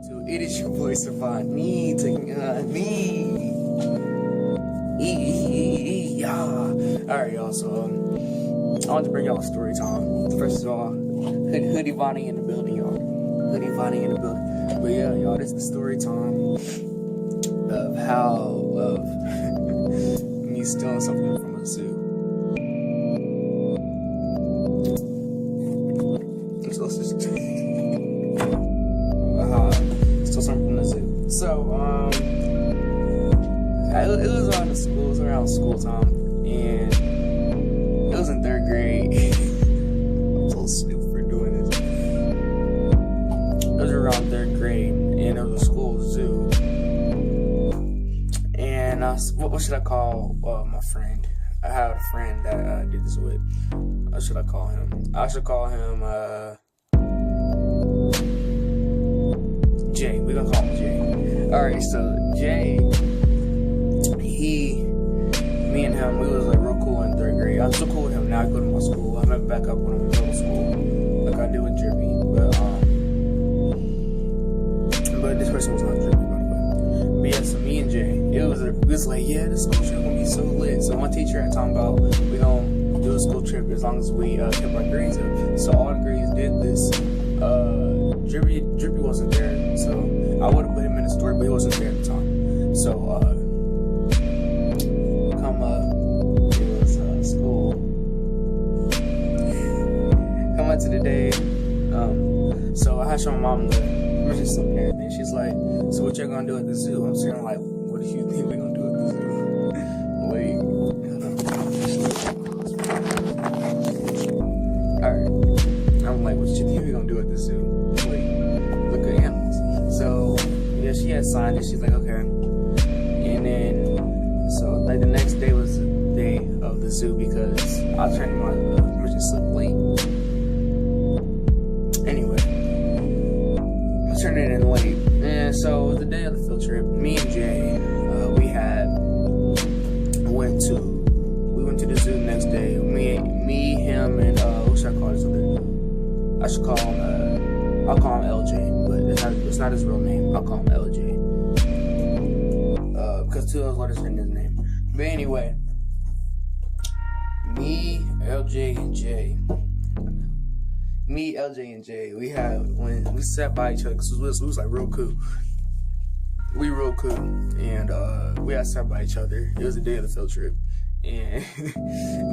So it is your boy Savant. Me taking Alright, y'all. So I want to bring y'all a story time. First of all, Hoodie Bonnie in the building, y'all. Hoodie Bonnie in the building. But yeah, y'all, this is the story time of me stealing something from a zoo. Still something from the zoo. So it was around school. It was around school time, and it was in 3rd grade. I'm so stupid for doing this. It was around 3rd grade, and it was a school zoo. And what should I call my friend? I had a friend that I did this with. What should I call him? I should call him Jay. We're gonna call him Jay. Alright, so Jay, me and him, we was like real cool in 3rd grade. I'm still cool with him now. I go to my school. I met back up with him in middle school, like I did with Drippy. But this person was not Drippy, by the way. But yeah, so me and Jay, it was like, yeah, this school trip gonna be so lit. So my teacher had talking about we gonna do a school trip as long as we kept our grades up. So all the grades did this. Drippy wasn't there, so I would have put him in the story, but he wasn't there at the time. So school. Come up to the day. So I had shown my mom the emergency slip and everything. She's like, so what y'all gonna do at the zoo? I'm sitting like, what do you think we're gonna do at the zoo? Wait. Alright. I'm like, what you think we're gonna do at the zoo? Wait. Look at animals. So yeah, she had signed it. She's like, okay. And then so like the next day was day of the zoo because I turned my emergency slip late. Anyway, I turned it in late, and so it was the day of the field trip. Me and Jay, we went to the zoo the next day. Me, him, and what should I call this other dude? I should call him. I'll call him LJ, but it's not his real name. I'll call him LJ because 2 of those letters are in his name. But anyway. Me, LJ, and Jay, when we sat by each other, because we was like real cool. We real cool, and we had sat by each other. It was the day of the field trip, and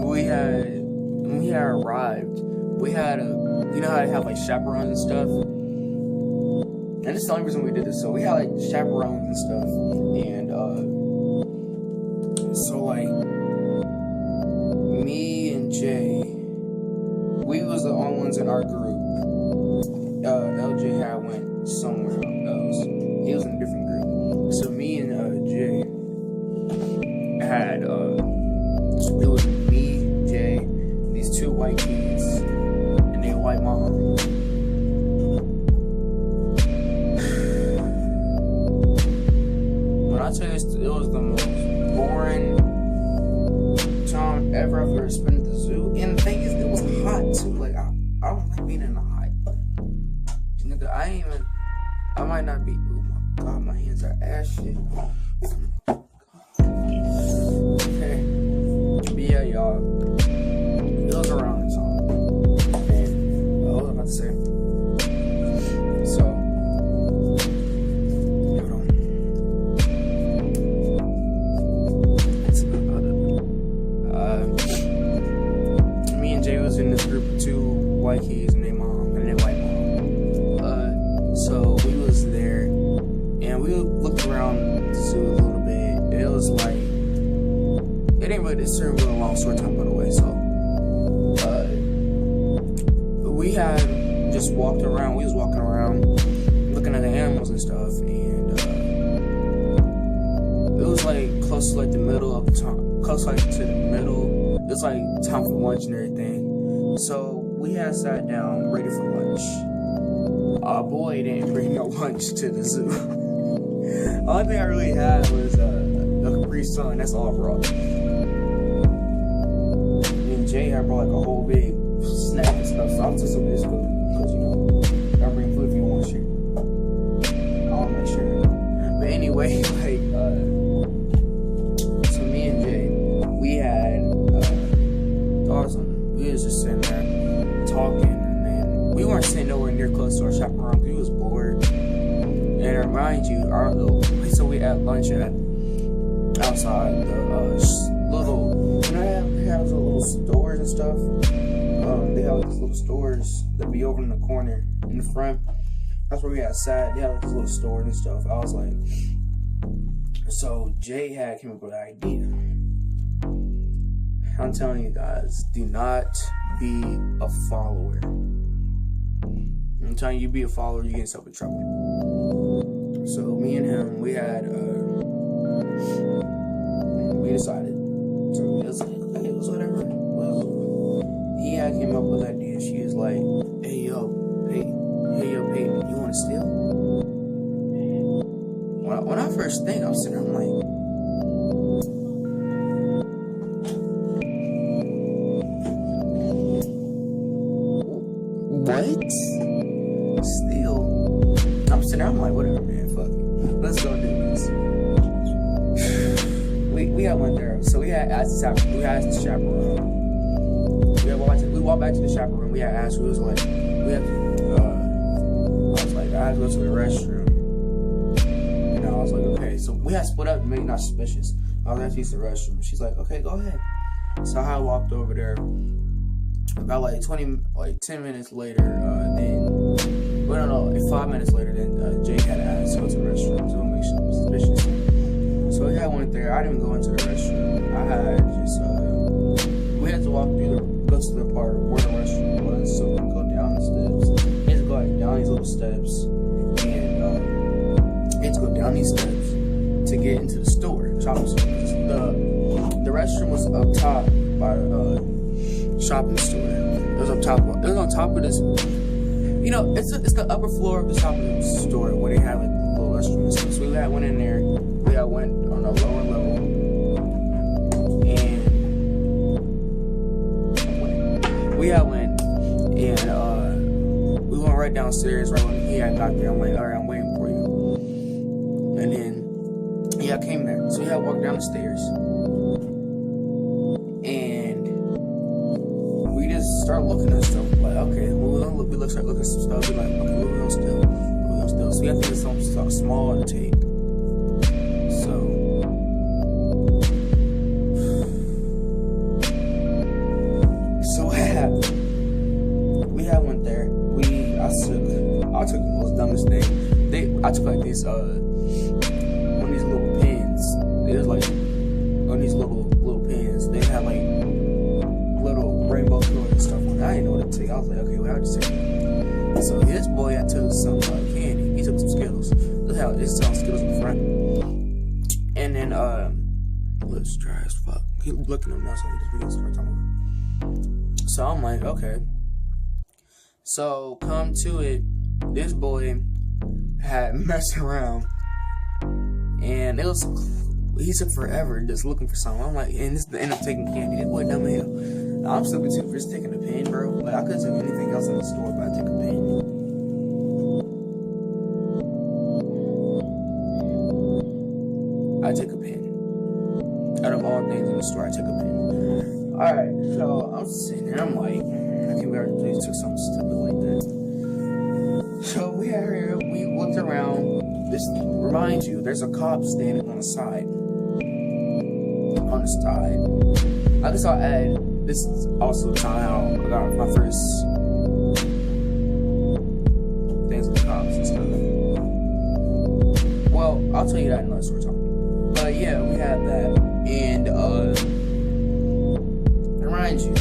when we had arrived, we had you know how they have like chaperones and stuff, and this is the only reason we did this. So we had like chaperones and stuff, and so like. Me and Jay, we was the only ones in our group. LJ had went somewhere else. He was in a different group. So me and Jay had it was me, Jay, these 2 white kids, and their white mom. When I tell you, it was the most boring time ever I've ever spent at the zoo. And the thing is, it was hot too. Like I don't like being in the hot. Nigga, I might not be. Oh my god, my hands are ass shit. Okay. But yeah, y'all. It was around the time. And what was I about to say? So hold on. Me and Jay was in this group of 2 white kids and their mom and their white mom. So we was there and we looked around the zoo a little bit. It was like it ain't really this really long story time, by the way. So we had just walked around. We was walking around looking at the animals and stuff, and it was like close to like the middle of the time, close like to the middle. It was like time for lunch and everything. So we had sat down ready for lunch. Our boy didn't bring no lunch to the zoo. Only thing I really had was a Capri Sun. That's all I brought. And Jay had brought like a whole big snack and stuff. So I took some of this food because you know, I bring food if you want shit. I anyway, like, so me and Jay, we had, we was just sitting there talking, and we weren't sitting nowhere near close to our chaperone. We was bored. And to remind you, our little, so we had lunch at outside the little, you know, they have little stores and stuff. They have these little stores that be over in the corner in the front. That's where we had sat. They had these little stores and stuff. I was like, so Jay had came up with an idea. I'm telling you guys, do not be a follower. I'm telling you, be a follower, you get yourself in trouble. So me and him, we decided. So it was like, okay, it was whatever. He had came up with an idea. She was like, hey yo, Peyton, you want to steal? When I first think, I'm sitting there, I'm like, what? Steal? I'm sitting there, I'm like, whatever, man, fuck it. Let's go do this. We had went there, so we had asked the chaperone. We walked back to the chaperone. We had asked, we was like, I was like, I had to go to the restroom. And I was like, okay. So we had split up to make it not suspicious. I was actually to use the restroom. She's like, okay, go ahead. So I walked over there. About like 10 minutes later, then 5 minutes later, then Jake had asked to go to the restroom to make sure suspicious. So yeah, I went there. I didn't even go into the restroom. I had just we had to walk go to the part where the restroom was, so we can go down the steps. We had to go down these little steps, and we had to go down these steps to get into the store, shopping store. The restroom was up top by the shopping store. It was up top. It was on top of this. You know, it's the upper floor of the shopping store where they have like little restroom and stuff. So we went in there. We went on a lower level, and we went right downstairs. Right when he had got there, I'm like, all right, I'm waiting for you. And then I came there. So I walked down the stairs. Start looking at stuff like, okay, we start looking at some stuff. We're like, okay, what we gonna steal? So we have to get something small to take. So what happened? We had went there. I took the most dumbest thing. I took like these one of these little pins. It was like one of these little pins. They had like little rainbow colors and stuff. I didn't know what to take. I was like, okay, well, I'll just take it. So this boy had took some candy. He took some Skittles. Look how it's selling Skittles in front. And then looks dry as fuck. He looking at him now, so he just really start talking over. So I'm like, okay. So come to it, this boy had messed around, and he took forever just looking for something. I'm like, and this ended up taking candy. This boy dumb as hell. I'm stupid too for just taking a pen, bro. Like, I couldn't take anything else in the store, but I took a pen. I took a pen. Out of all things in the store, I took a pen. Alright, so I'm sitting there, I'm like, I can't believe I took something stupid like that. So we looked around. This reminds you, there's a cop standing on the side. On the side. I guess I'll add, this is also the time I got my first things with the cops and stuff. Well, I'll tell you that in another story time. But yeah, we had that. And remind you,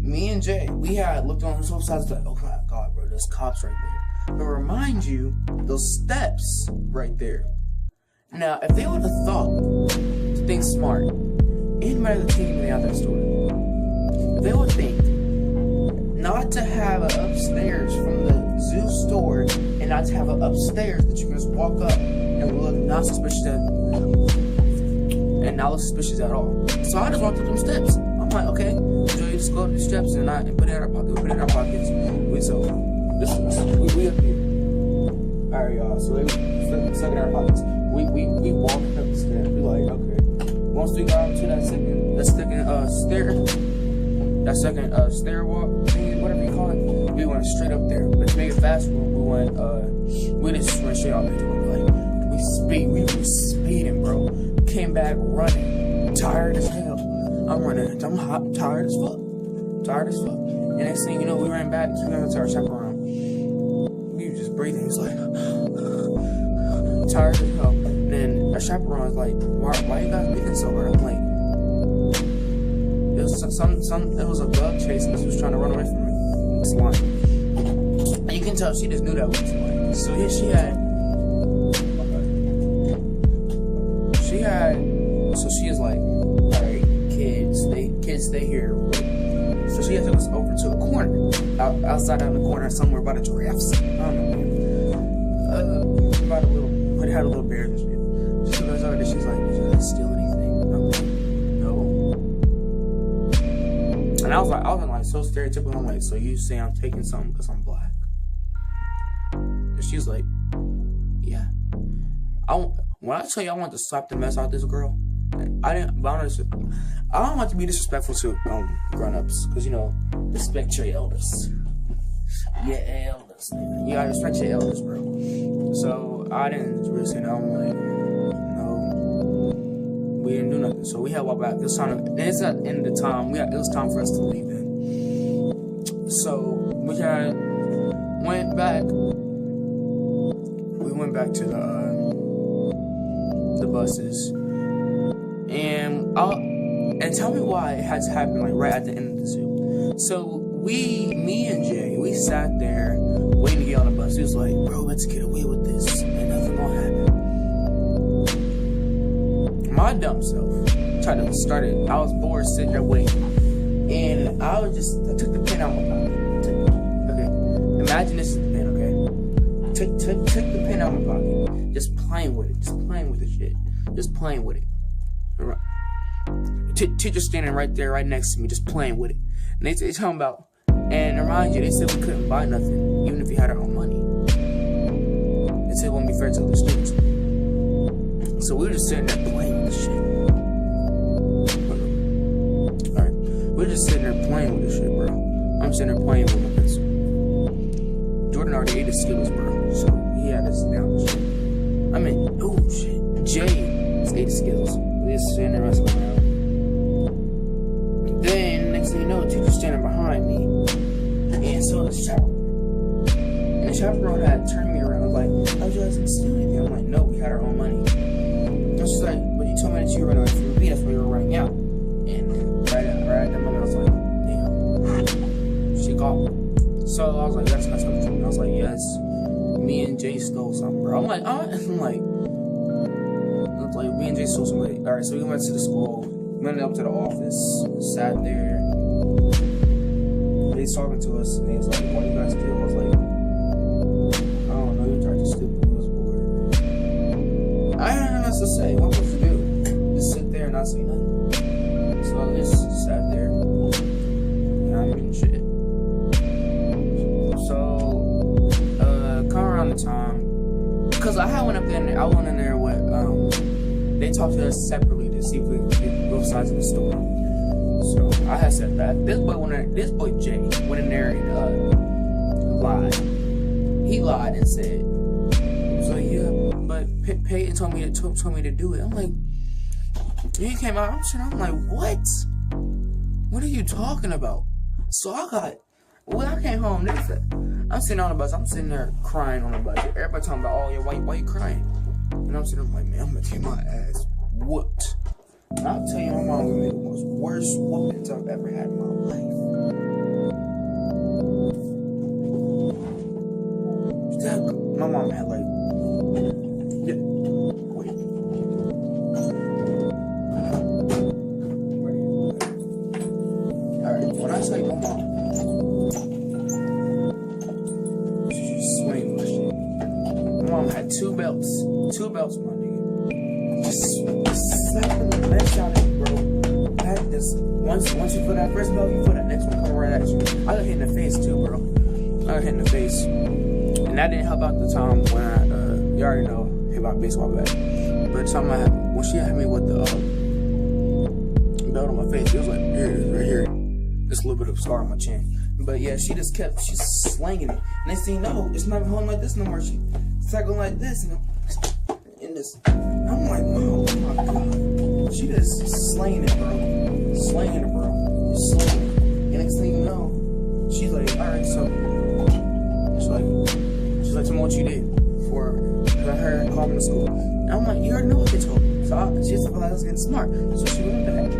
me and Jay, we had looked on both sides like, oh my god, bro, there's cops right there. But remind you, those steps right there. Now, if they would have thought to think smart, anybody that's taking me out that store, if they would think not to have an upstairs from the zoo store and not to have an upstairs that you can just walk up and look not suspicious and not look suspicious at all. So I just walked up them steps. I'm like, okay, so you just go up the steps and put it in our pocket. We put it in our pockets. We up here. Alright, y'all. So stuck in our pockets. We walking up the stairs. We like, okay. Once we got to that second stairwalk thing, whatever you call it, we went straight up there. Let's make it fast. We just went straight out there. We were speeding, bro. Came back running, tired as hell. I'm running. I'm hot, tired as fuck. And next thing you know, we ran back to our chaperone. We were just breathing. He was like, tired as hell. And then our chaperone was like, why you guys breathing so hard? I'm like, it was a bug chasing us. He was trying to run away from me. It's lying. And you can tell she just knew that was lying. So here she is like, all right, kids, stay here. So she had to take us over to a corner, outside on the corner, somewhere by the giraffes. I don't know, man. It had a little bear and shit. She goes over there, she's like, did you guys steal anything? I'm like, no. And I was like, so stereotypical. I'm like, so you say I'm taking something because I'm black? And she's like, yeah. When I tell you I want to slap the mess out of this girl, I don't want to be disrespectful to grown-ups, because, you know, respect your elders. Your elders. You gotta respect your elders, bro. So I didn't really say no. I'm like, no, we didn't do nothing. So we had to walk back. It was time, and it's at the end of the time. It was time for us to leave then. So we went back. We went back to the buses. And tell me why it had to happen like right at the end of the zoo. So me and Jay, we sat there waiting to get on the bus. He was like, bro, let's get away with this. Ain't nothing gonna happen. My dumb self tried to start it. I was bored sitting there waiting. And I took the pen out of my pocket. Okay, imagine this is the pen, okay? Took the pen out of my pocket. Just playing with it. Just playing with the shit. Just playing with it. Right. Teacher standing right there, right next to me, just playing with it. And they talking about, and remind you, they said we couldn't buy nothing, even if we had our own money. They said it wouldn't be fair to the students. So we were just sitting there playing with the shit. Alright, we're just sitting there playing with the shit, bro. I'm sitting there playing with my pencil. Jordan already ate his Skittles, bro, so he had us down the shit. I mean, oh shit, Jay ate his Skittles. We just sitting there wrestling around. Then, next thing you know, the teacher's standing behind me. And so the chaperone. And the chaperone had turned me around. I was like, oh, you guys didn't steal anything. I'm like, no, we had our own money. And she's like, but you told me that you were running away from me. That's why you were running out. And right at that moment, I was like, damn. She called me. So I was like, that's not something. And I was like, yes, me and Jay stole something, bro. I'm like, me and Jay stole something. Alright, so we went to the school. Went up to the office, sat there. They was talking to us, and they was like, "Why you guys steal?" I was like, "I don't know. You tried to stupid. We was bored." I had nothing else to say. What was to do? Just sit there and not say nothing. So I just sat there, and I didn't shit. So, come around the time, cause I went up there. And I went in there with they talked to us separately to see if we could get both sides of the story. So I had said that. This boy Jay went in there and lied. He lied and said, he was like, yeah, but Peyton told me to do it. I'm like, he came out, I'm like, what? What are you talking about? So when I came home, I'm sitting on the bus, I'm sitting there crying on the bus. Everybody talking about, oh yeah, why you crying? And I'm sitting there like, man, I'm gonna get my ass whooped. And I'll tell you, my mom gonna make the most worst whoopings I've ever had in my life. My mom had like, yeah, wait. Alright, when I tell you my mom, she's swinging my shit. My mom had two belts, my nigga. Just slapping the mess out of it, bro. Once you put that first belt, you put that next one coming right at you. I got hit in the face too, bro. I got hit in the face. And that didn't help out the time when you already know, hit my baseball bat. But the time when she had me with the belt on my face, it was like, here it is, right here. Just a little bit of scar on my chin. But yeah, she's slanging it. Next thing you know, it's not even holding like this no more. She started going like this, and this. I'm like, oh my god. She just slanging it, bro. Slanging it, bro. Slanging it. And next thing you know, she's like, alright, so. She's like, tell me what you did for I heard her call me to school. And I'm like, you already know what they told me. So she just felt like I was getting smart. So she went back.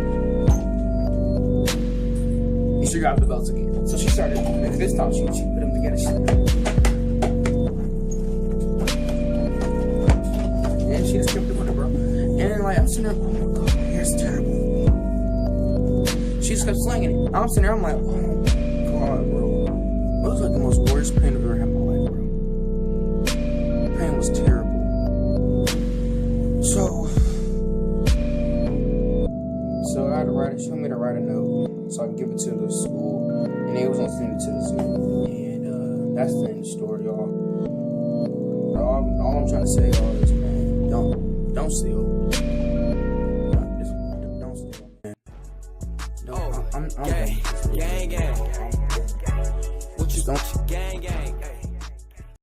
And she grabbed the belts again. So she started, this time she put them together. And she just kept doing it, bro. And then like, I'm sitting there, oh my god, my hair's terrible. She just kept slanging it. I'm sitting there, I'm like, oh my god, bro. It was like the most worst pain I've ever had in my life, bro. The pain was terrible. So I had to write it. She told me to write a note so I can give it to the school, and they was gonna send it to the zoo. And that's the end of the story, y'all. All I'm trying to say, y'all, is man, don't steal. Don't steal, man. I'm gang. What you don't. gang.